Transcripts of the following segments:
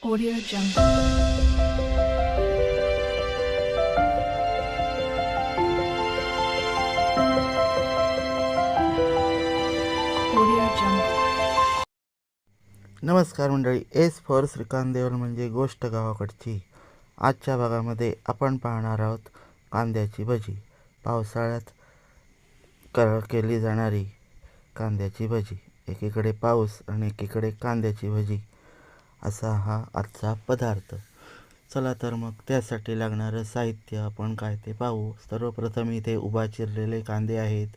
Audio Jungle. Audio Jungle. नमस्कार मंडळी. S for Shrikant Deval म्हणजे गोष्ट गावाकडची. आजच्या भागामध्ये आपण पाहणार आहोत कांद्याची भजी. पावसाळ्यात केली जाणारी कांद्याची भजी. एकीकडे पाऊस आणि एकीकडे कांद्याची भजी असा हा आजचा पदार्थ. चला तर मग त्यासाठी लागणारं साहित्य आपण काय ते पाहू. सर्वप्रथम इथे उभा चिरलेले कांदे आहेत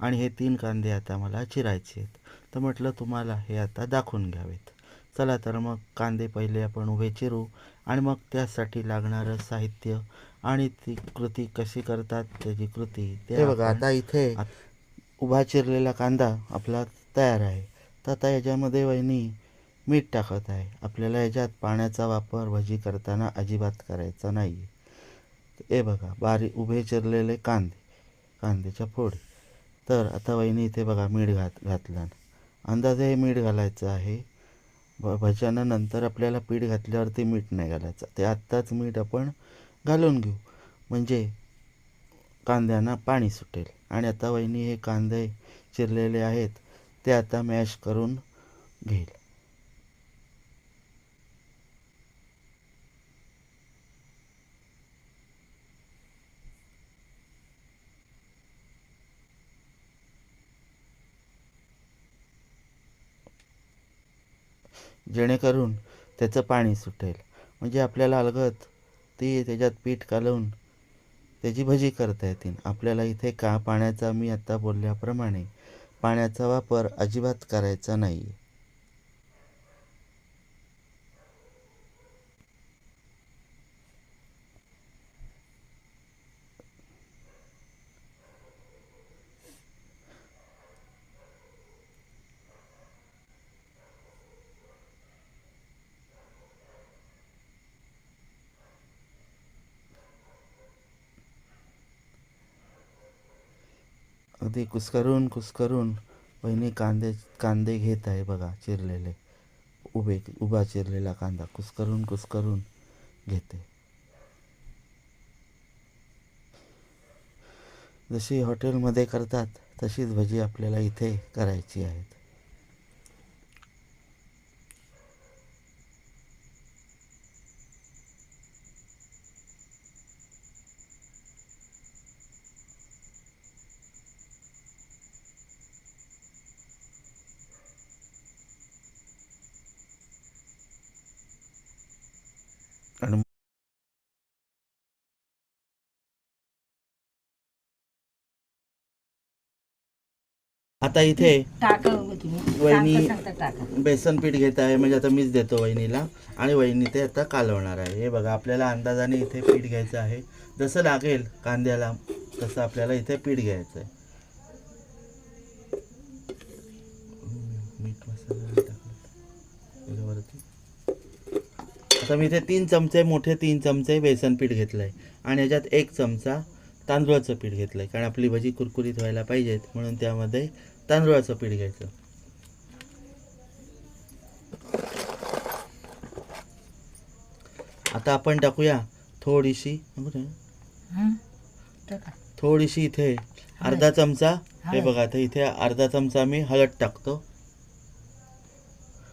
आणि हे 3 कांदे आता मला चिरायचे आहेत. तर म्हटलं तुम्हाला हे आता दाखवून घ्यावेत. चला तर मग कांदे पहिले आपण उभे चिरू आणि मग त्यासाठी लागणारं साहित्य आणि ती कृती कशी करतात त्याची कृती ते बघा. आता इथे उभा चिरलेला कांदा आपला तयार आहे. तर आता याच्यामध्ये वहिनी मीठ टाकत आहे. आपल्याला याच्यात पाण्याचा वापर भजी करताना अजिबात करायचा नाही. हे बघा बारीक उभे चिरलेले कांद्याच्या फोडी. तर आता वहिनी इथे बघा मीठ घातलं. अंदाजे हे मीठ घालायचं आहे. भज्यानं नंतर आपल्याला पीठ घातल्यावरती मीठ नाही घालायचं. ते आत्ताच मीठ आपण घालून घेऊ म्हणजे कांद्यांना पाणी सुटेल. आणि आता वहिनी हे कांदे चिरलेले आहेत ते आता मॅश करून घेईल. जेणेकरून त्याचं पाणी सुटेल म्हणजे आपल्याला अलगद ती त्याच्यात पीठ घालून त्याची भजी करता येतील. आपल्याला इथे पाण्याचा मी आत्ता बोलल्याप्रमाणे पाण्याचा वापर अजिबात करायचा नाही. अगदी कुस्करून वहिनी कांदे घेत आहे बघा. चिरलेले उभा चिरलेला कांदा कुस्करून घेते. जशी हॉटेलमध्ये करतात तशीच भजी आपल्याला इथे करायची आहेत. आणि आता इथे वहिनी बेसन पीठ घेत आहे. म्हणजे आता मीच देतो वहिनीला आणि वहिनी ते आता कालवणार आहे. हे बघा आपल्याला अंदाजाने इथे पीठ घ्यायचं आहे. जसं लागेल कांद्याला तसं आपल्याला इथे पीठ घ्यायचं आहे. मीठ मसाला टाकला. आता मी इथे मोठे 3 चमचे बेसन पीठ घेतलं आहे आणि याच्यात 1 चमचा तांदूळाचं पीठ घेतलं आहे. कारण आपली भजी कुरकुरीत व्हायला पाहिजेत म्हणून त्यामध्ये तांदूळाचं पीठ घ्यायचं. आता आपण टाकूया थोडीशी इथे अर्धा चमचा. हे बघा आता इथे अर्धा चमचा मी हळद टाकतो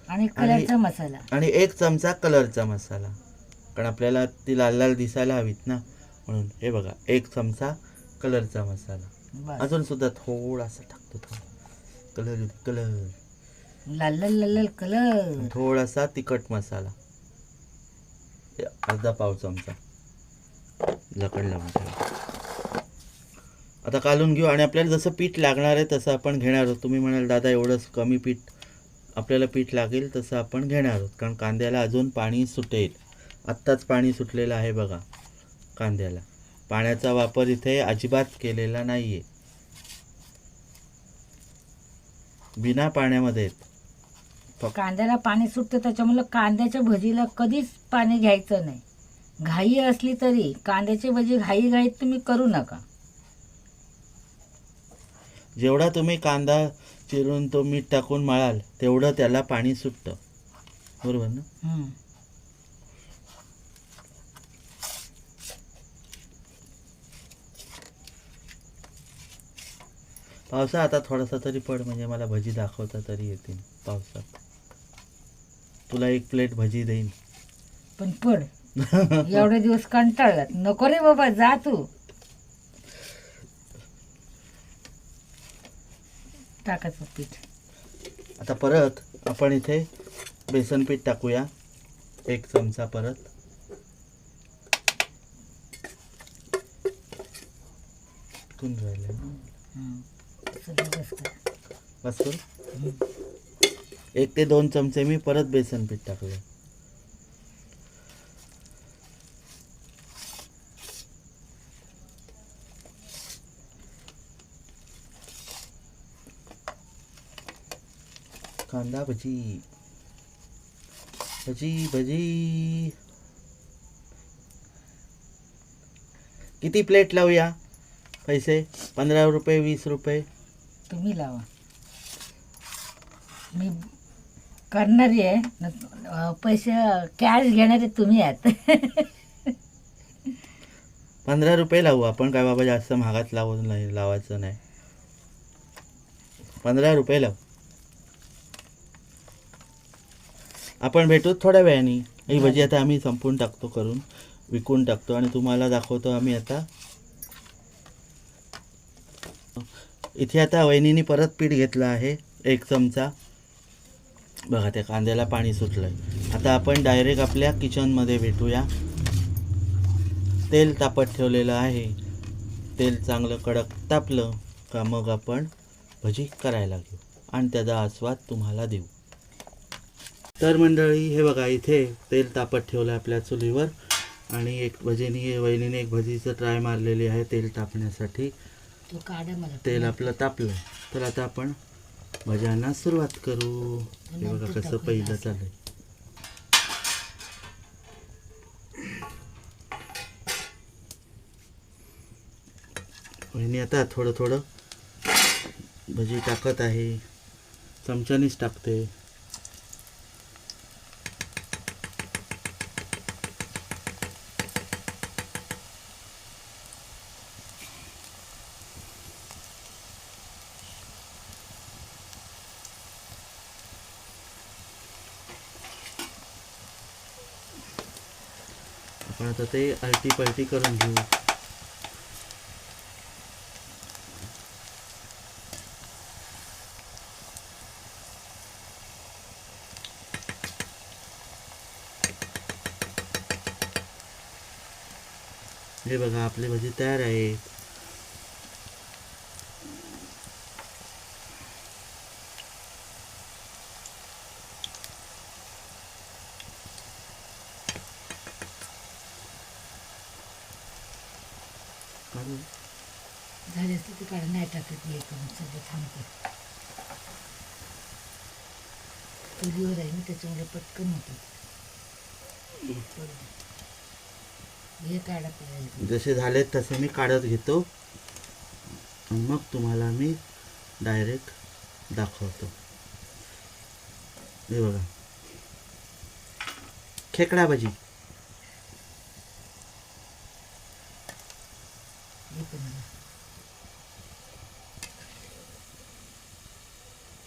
आणि कलरचा मसाला आणि 1 चमचा कलरचा मसाला. कारण आपल्याला ती लाल लाल दिसायला हवीत ना म्हणून. हे बघा 1 चमचा कलरचा मसाला. अजून सुद्धा थोडासा टाकतो. कलर लाल लाल कलर. थोडासा तिखट मसाला अर्धा पाव चमचा जकड लावून ठेवा. आता कालून घेऊ आणि आपल्याला जसं पीठ लागणार आहे तसं आपण घेणार आहोत. तुम्ही म्हणाल दादा एवढंच कमी पीठ आपल्याला पीठ लागेल तसं आपण घेणार आहोत. कारण कांद्याला अजून पाणी सुटेल. आत्ताच पाणी सुटलेलं आहे बघा कांद्याला. पाण्याचा वापर इथे अजिबात केलेला नाही आहे. बिना पाण्यामध्ये कांद्याला पाणी सुटतं त्याच्यामुळे कांद्याच्या भजीला कधीच पाणी घ्यायचं नाही. घाई असली तरी कांद्याची भजी घाईत तुम्ही करू नका. जेवढा तुम्ही कांदा चिरून तो मीठ टाकून मळाल तेवढं त्याला पाणी सुटतं. बरोबर ना. पावसा आता थोडासा तरी पड, म्हणजे मला भजी दाखवता तरी येतील पावसात. तुला एक प्लेट भजी देईन. पण पड एवढे दिवस कंटाळलात. नको रे बाबा, जा तू. टाकायचं पीठ. आता परत आपण इथे बेसन पीठ टाकूया, 1 चमचा परत. कुण राहिलं ना? सगळं बस करा. बस करू? 1 ते 2 चमचे मी परत बेसन पीठ टाकलं. कांदा भजी, भजी भजी. किती प्लेट लावूया? पैसे 15 रुपये, 20 रुपये? तुम्ही लावा. मी करणारी आहे पैसे कॅश घेणारे तुम्ही आहात. 15 रुपये लावू आपण, काय बाबा जास्त महागात लावायचं नाही. 15 रुपये लावू. आपण भेटू थोड्या वेळाने. ही भजी आता आम्ही संपून टाकतो, करून विकून टाकतो आणि तुम्हाला दाखवतो आम्ही आता. इथे आता वहिनीने परत पीठ घेतलं आहे 1 चमचा. बघा त्या कांद्याला पाणी सुटलं आहे. आता आपण डायरेक्ट आपल्या किचनमध्ये भेटूया. तेल तापत ठेवलेलं आहे. तेल चांगलं कडक तापलं का मग आपण भजी करायला घेऊ आणि त्याचा आस्वाद तुम्हाला देऊ. तर मंडळी हे बघा, इथे तेल तापत ठेवलं आपल्या चुलीवर आणि वहिनीने एक भजीचं ट्राय मारलेली आहे तेल तापण्यासाठी. तो काढा मला. तेल आपलं तापलं तर आता आपण भज्यांना सुरुवात करू. हे बघा कसं पहिलं चाललंय. वहिनी आता थोडं थोडं भजी टाकत आहे, चमच्यानीच टाकते. आपण आता ते आलटी पलटी करून घेऊ. हे बघा आपली भजी तयार आहे. झाले असते ते काढा, नाही टाकत मी करून सगळं थांबते. चुलीवर आहे मी, त्याच्यामुळे पटकन होतं. हे काढा पडेल. जसे झालेत तसे मी काढत घेतो आणि मग तुम्हाला मी डायरेक्ट दाखवतो. हे बघा खेकडा भजी. हे पण घ्या.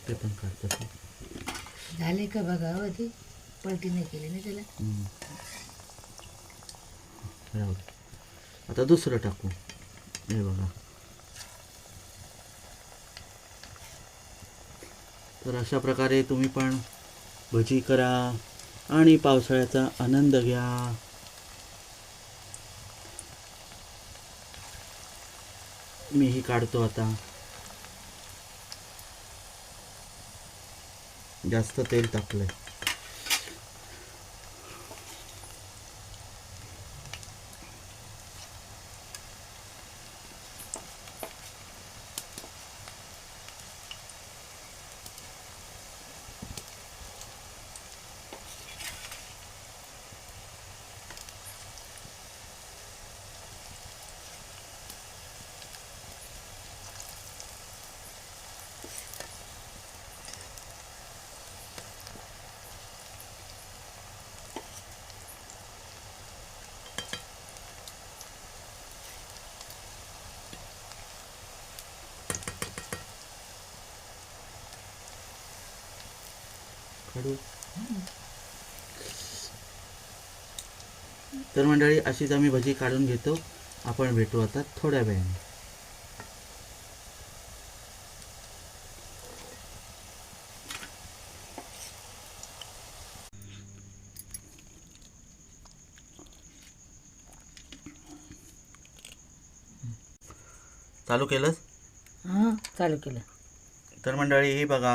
ते पण काढतो. झाले का बघा. हो ते पलटी नाही केली ना त्याला. राहू दे. आता दुसरं टाकू. हे बघा. तर अशा प्रकारे तुम्ही पण भजी करा आणि पावसाळ्याचा आनंद घ्या. मीही काढतो आता. जास्त तेल टाकलंय. काढू. तर मंडळी अशीच आम्ही भजी काढून घेतो. आपण भेटू आता थोड्या वेळाने. चालू केलंस? हां चालू केलं. तर मंडळी ही बघा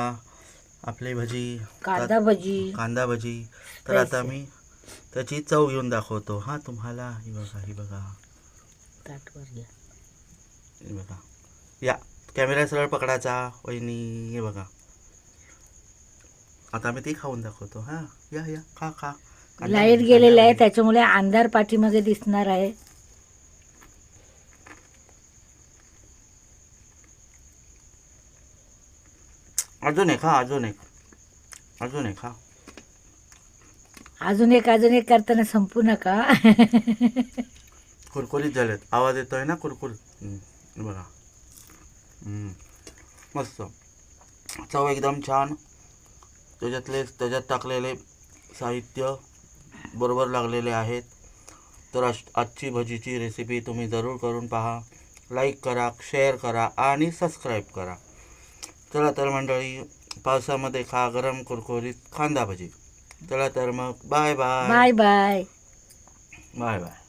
आपली भजी, कांदा भजी कांदा भजी. तर आता मी त्याची चव घेऊन दाखवतो हा तुम्हाला. ही बघा, ही बघा, ताटवर घ्या. हे बघा. या कॅमेरा सरळ पकडायचा वहिनी. हे बघा आता मी ती खाऊन दाखवतो हा. या या खा खा. कांदा लाईट भजी, गेलेला आहे कांदा भजी. त्याच्यामुळे अंधार पाठीमागे दिसणार आहे. अजून एक खा, अजून एक, अजून एक खा. अजून एक करताना संपू नका. कुरकुरीत झालेत. आवाज येतोय ना कुरकुर. हे बघा. मस्त चव एकदम छान. त्याच्यात टाकलेले साहित्य बरोबर लागलेले आहेत. तर आजची भजीची रेसिपी तुम्ही जरूर करून पहा. लाईक करा, शेअर करा आणि सबस्क्राईब करा. चला तर मंडळी, पावसामध्ये खा गरम कुरकुरीत कांदा भजी. चला तर मग bye bye. Bye bye. Bye bye.